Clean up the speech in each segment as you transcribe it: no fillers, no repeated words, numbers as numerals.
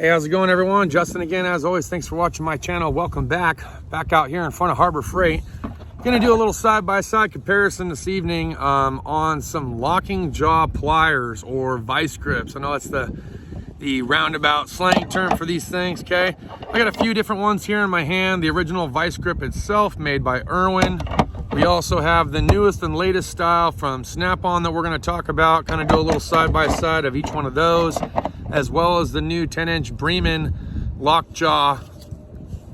Hey, how's it going, everyone? Justin again, as always. Thanks for watching my channel. Welcome back out here in front of Harbor Freight. Gonna do a little side-by-side comparison this evening on some locking jaw pliers or vice grips. I know that's the roundabout slang term for these things. Okay, I got a few different ones here in my hand. The original vice grip itself, made by Irwin. We also have the newest and latest style from Snap-on that we're going to talk about, kind of do a little side-by-side of each one of those, as well as the new 10-inch Breman lockjaw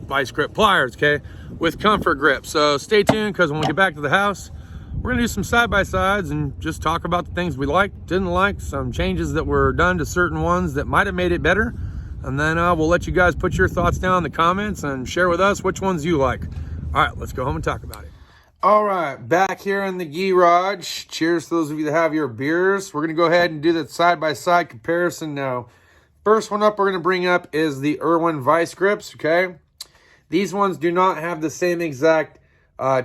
vice grip pliers, okay, with comfort grip. So stay tuned, because when we get back to the house, we're going to do some side-by-sides and just talk about the things we liked, didn't like, some changes that were done to certain ones that might have made it better, and then we'll let you guys put your thoughts down in the comments and share with us which ones you like. All right, let's go home and talk about it. All right, back here in the garage. Cheers to those of you that have your beers. We're going to go ahead and do that side-by-side comparison now. First one up we're going to bring up is the Irwin vice grips, okay? These ones do not have the same exact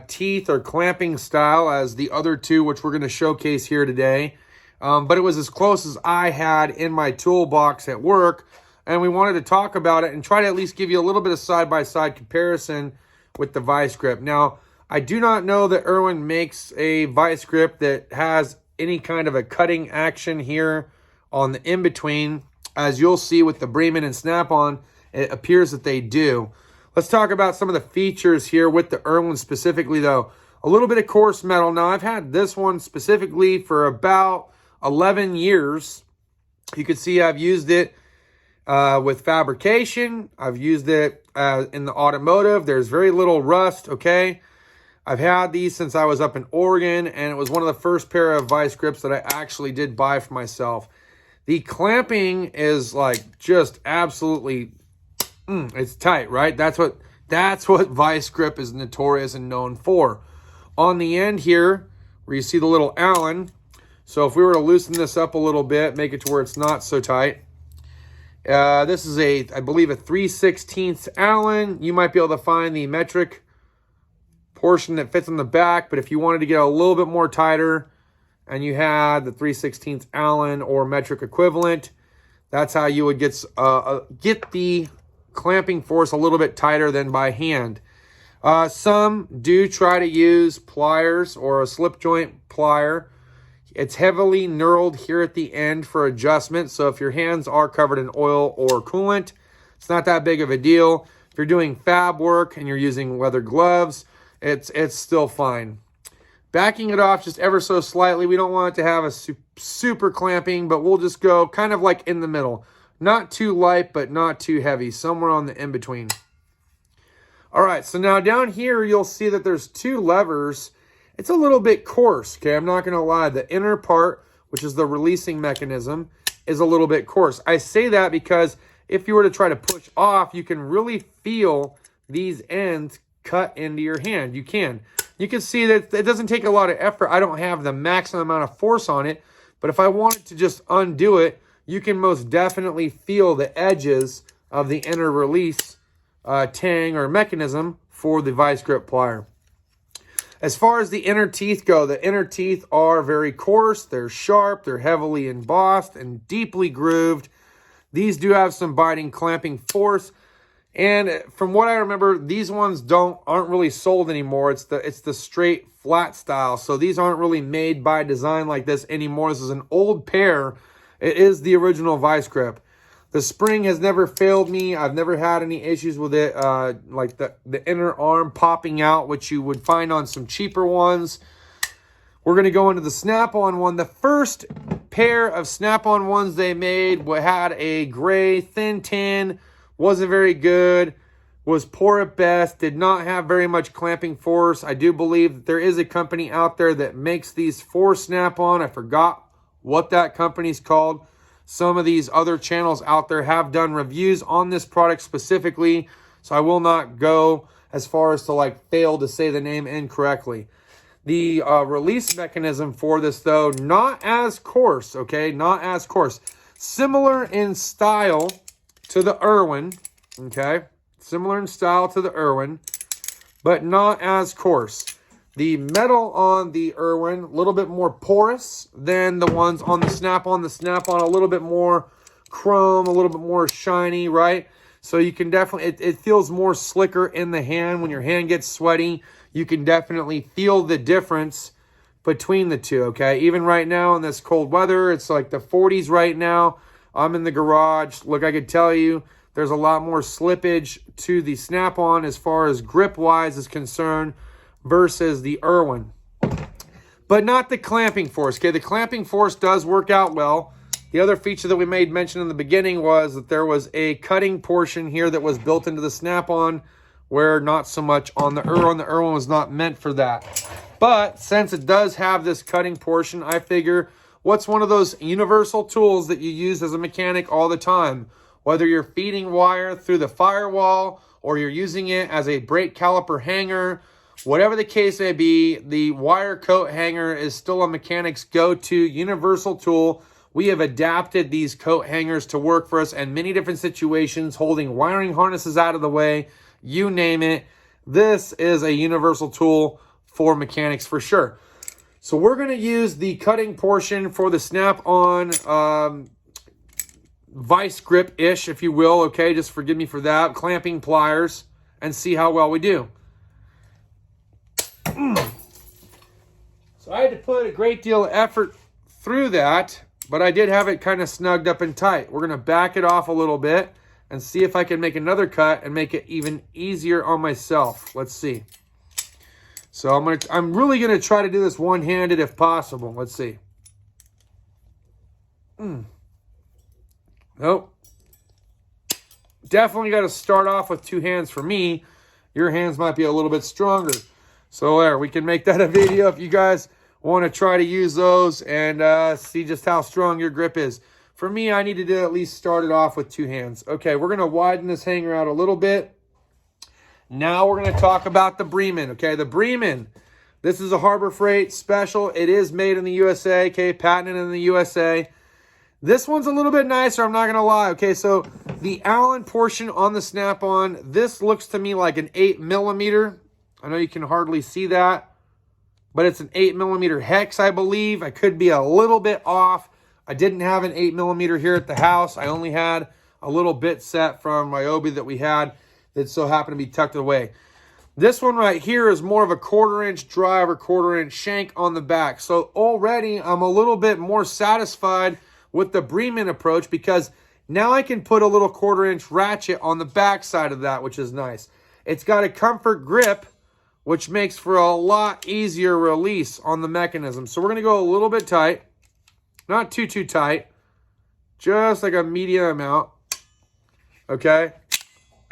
teeth or clamping style as the other two, which we're going to showcase here today. But it was as close as I had in my toolbox at work, and we wanted to talk about it and try to at least give you a little bit of side-by-side comparison with the vice grip. Now, I do not know that Irwin makes a vice grip that has any kind of a cutting action here on the in-between. As you'll see with the Breman and Snap-on, it appears that they do. Let's talk about some of the features here with the Irwin specifically, though. A little bit of coarse metal. Now, I've had this one specifically for about 11 years. You can see I've used it with fabrication. I've used it in the automotive. There's very little rust, okay? I've had these since I was up in Oregon, and it was one of the first pair of vice grips that I actually did buy for myself. The clamping is like just absolutely, it's tight, right? That's what vice grip is notorious and known for. On the end here, where you see the little Allen, so if we were to loosen this up a little bit, make it to where it's not so tight. This is I believe a 3/16 Allen. You might be able to find the metric portion that fits on the back, but if you wanted to get a little bit more tighter and you had the 3/16 Allen or metric equivalent, that's how you would get the clamping force a little bit tighter than by hand. Some do try to use pliers or a slip joint plier. It's heavily knurled here at the end for adjustment, so if your hands are covered in oil or coolant, it's not that big of a deal. If you're doing fab work and you're using leather gloves, it's still fine. Backing it off just ever so slightly. We don't want it to have a super clamping, but we'll just go kind of like in the middle. Not too light, but not too heavy. Somewhere on the in-between. All right, so now down here, you'll see that there's two levers. It's a little bit coarse, okay? I'm not going to lie. The inner part, which is the releasing mechanism, is a little bit coarse. I say that because if you were to try to push off, you can really feel these ends cut into your hand. You can see that it doesn't take a lot of effort. I don't have the maximum amount of force on it, but if I wanted to just undo it, you can most definitely feel the edges of the inner release tang or mechanism for the vice grip plier. As far as the inner teeth go, the inner teeth are very coarse, they're sharp, they're heavily embossed and deeply grooved. These do have some biting clamping force. And from what I remember, these ones aren't really sold anymore. It's the straight flat style. So these aren't really made by design like this anymore. This is an old pair. It is the original vice grip. The spring has never failed me. I've never had any issues with it, like the inner arm popping out, which you would find on some cheaper ones. We're going to go into the Snap-on one. The first pair of Snap-on ones they made had a gray thin tin. Wasn't very good, was poor at best, did not have very much clamping force. I do believe that there is a company out there that makes these for Snap-on. I forgot what that company's called. Some of these other channels out there have done reviews on this product specifically, so I will not go as far as to fail to say the name incorrectly. The release mechanism for this, though, not as coarse, okay? Not as coarse. Similar in style to the Irwin, okay? Similar in style to the Irwin, but not as coarse. The metal on the Irwin, a little bit more porous than the ones on the Snap-on. The Snap-on, a little bit more chrome, a little bit more shiny, right? So you can definitely, it feels more slicker in the hand. When your hand gets sweaty, you can definitely feel the difference between the two, okay? Even right now in this cold weather, it's like the 40s right now. I'm in the garage. Look, I could tell you there's a lot more slippage to the Snap-on as far as grip-wise is concerned versus the Irwin. But not the clamping force, okay? The clamping force does work out well. The other feature that we made mention in the beginning was that there was a cutting portion here that was built into the Snap-on, where not so much on the Irwin. The Irwin was not meant for that. But since it does have this cutting portion, I figure what's one of those universal tools that you use as a mechanic all the time? Whether you're feeding wire through the firewall or you're using it as a brake caliper hanger, whatever the case may be, the wire coat hanger is still a mechanic's go-to universal tool. We have adapted these coat hangers to work for us in many different situations, holding wiring harnesses out of the way, you name it. This is a universal tool for mechanics for sure. So we're going to use the cutting portion for the Snap-on VISE-GRIP-ish, if you will, okay? Just forgive me for that. Clamping pliers, and see how well we do. So I had to put a great deal of effort through that, but I did have it kind of snugged up and tight. We're going to back it off a little bit and see if I can make another cut and make it even easier on myself. Let's see. So I'm really going to try to do this one-handed if possible. Let's see. Nope. Definitely got to start off with two hands for me. Your hands might be a little bit stronger. So there, we can make that a video if you guys want to try to use those and see just how strong your grip is. For me, I needed to at least start it off with two hands. Okay, we're going to widen this hanger out a little bit. Now we're going to talk about the Breman, okay? The Breman, this is a Harbor Freight special. It is made in the USA, okay? Patented in the USA. This one's a little bit nicer, I'm not going to lie, okay? So the Allen portion on the Snap-on, this looks to me like an 8mm. I know you can hardly see that, but it's an 8mm hex, I believe. I could be a little bit off. I didn't have an 8mm here at the house. I only had a little bit set from my Obi that we had that so happened to be tucked away. This one right here is more of a 1/4-inch drive or 1/4-inch shank on the back. So already I'm a little bit more satisfied with the Breman approach because now I can put a little 1/4-inch ratchet on the back side of that, which is nice. It's got a comfort grip, which makes for a lot easier release on the mechanism. So we're going to go a little bit tight. Not too tight. Just like a medium amount. Okay?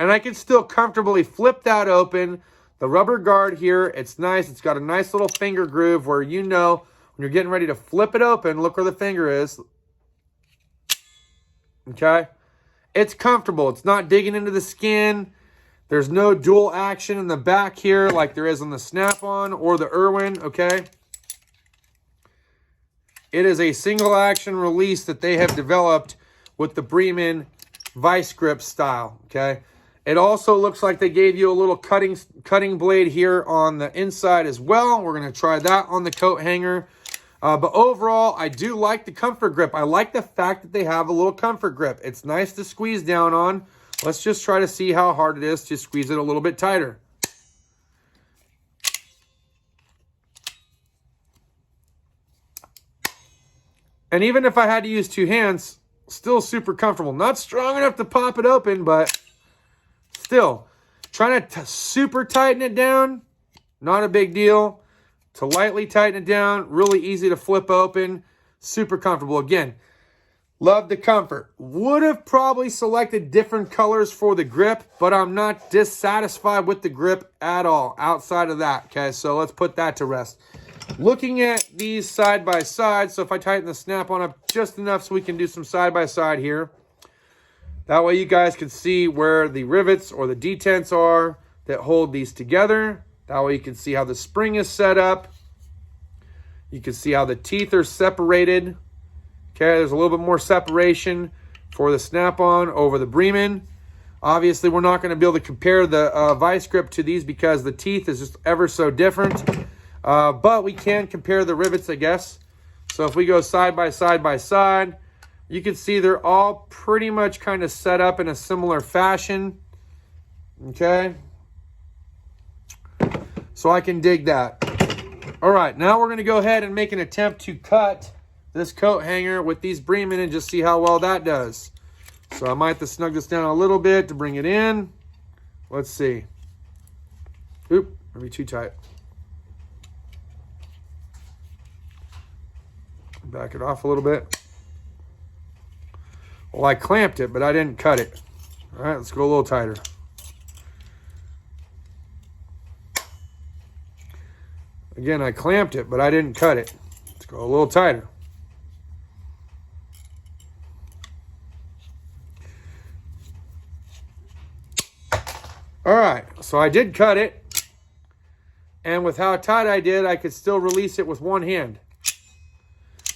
And I can still comfortably flip that open. The rubber guard here, it's nice. It's got a nice little finger groove where you know when you're getting ready to flip it open, look where the finger is. Okay? It's comfortable. It's not digging into the skin. There's no dual action in the back here like there is on the Snap-on or the Irwin, okay? It is a single action release that they have developed with the Breman VISE-GRIP style, okay? It also looks like they gave you a little cutting blade here on the inside as well. We're going to try that on the coat hanger. But overall, I do like the comfort grip. I like the fact that they have a little comfort grip. It's nice to squeeze down on. Let's just try to see how hard it is to squeeze it a little bit tighter. And even if I had to use two hands, still super comfortable. Not strong enough to pop it open, but still. Trying to super tighten it down, not a big deal. To lightly tighten it down, really easy to flip open, super comfortable. Again, love the comfort. Would have probably selected different colors for the grip, but I'm not dissatisfied with the grip at all outside of that, okay? So let's put that to rest. Looking at these side by side, so if I tighten the Snap-on up just enough so we can do some side by side here. That way you guys can see where the rivets or the detents are that hold these together. That way you can see how the spring is set up. You can see how the teeth are separated. Okay, there's a little bit more separation for the Snap-on over the Breman. Obviously, we're not going to be able to compare the VISE-GRIP to these because the teeth is just ever so different. But we can compare the rivets, I guess. So if we go side by side, You can see they're all pretty much kind of set up in a similar fashion. Okay. So I can dig that. All right, now we're going to go ahead and make an attempt to cut this coat hanger with these Breman and just see how well that does. So I might have to snug this down a little bit to bring it in. Let's see. Oop, maybe too tight. Back it off a little bit. Well, I clamped it, but I didn't cut it. All right, let's go a little tighter. Again, I clamped it, but I didn't cut it. Let's go a little tighter. All right, so I did cut it. And with how tight I did, I could still release it with one hand.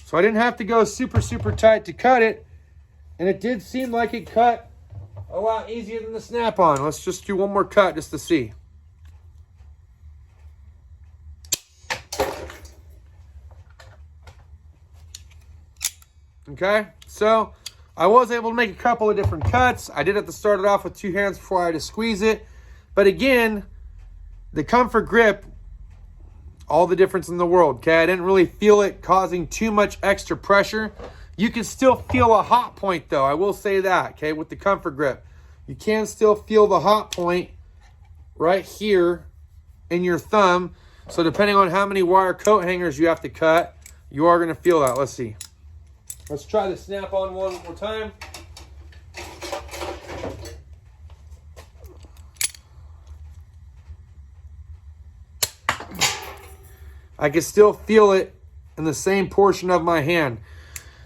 So I didn't have to go super, super tight to cut it. And it did seem like it cut a lot easier than the snap-on. Let's just do one more cut just to see. Okay, so I was able to make a couple of different cuts. I did have to start it off with two hands before I had to squeeze it. But again, the comfort grip, all the difference in the world, okay? I didn't really feel it causing too much extra pressure. You can still feel a hot point though, I will say that, okay, with the comfort grip. You can still feel the hot point right here in your thumb. So depending on how many wire coat hangers you have to cut, you are gonna feel that. Let's see. Let's try the snap-on one more time. I can still feel it in the same portion of my hand.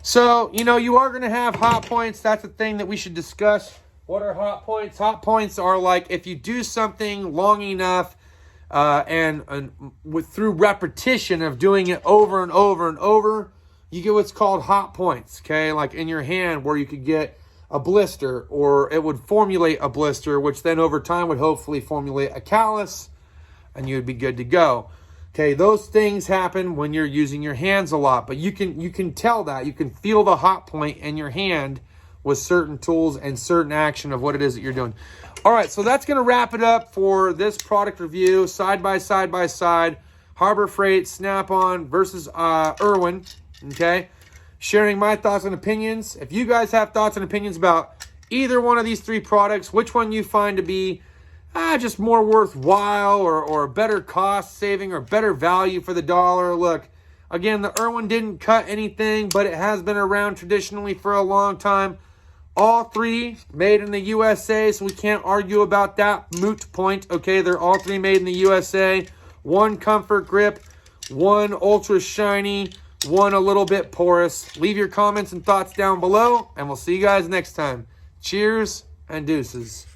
So, you know, you are going to have hot points. That's a thing that we should discuss. What are hot points? Hot points are like if you do something long enough through repetition of doing it over and over and over, you get what's called hot points, okay? Like in your hand where you could get a blister, or it would formulate a blister, which then over time would hopefully formulate a callus, and you'd be good to go. Okay, those things happen when you're using your hands a lot, but you can tell that. You can feel the hot point in your hand with certain tools and certain action of what it is that you're doing. All right, so that's going to wrap it up for this product review, side by side, Harbor Freight Snap-on versus Irwin, okay? Sharing my thoughts and opinions. If you guys have thoughts and opinions about either one of these three products, which one you find to be just more worthwhile or better cost saving or better value for the dollar. Look, again, the Irwin didn't cut anything, but it has been around traditionally for a long time. All three made in the USA, so we can't argue about that moot point. Okay, they're all three made in the USA. One comfort grip, one ultra shiny, one a little bit porous. Leave your comments and thoughts down below, and we'll see you guys next time. Cheers and deuces.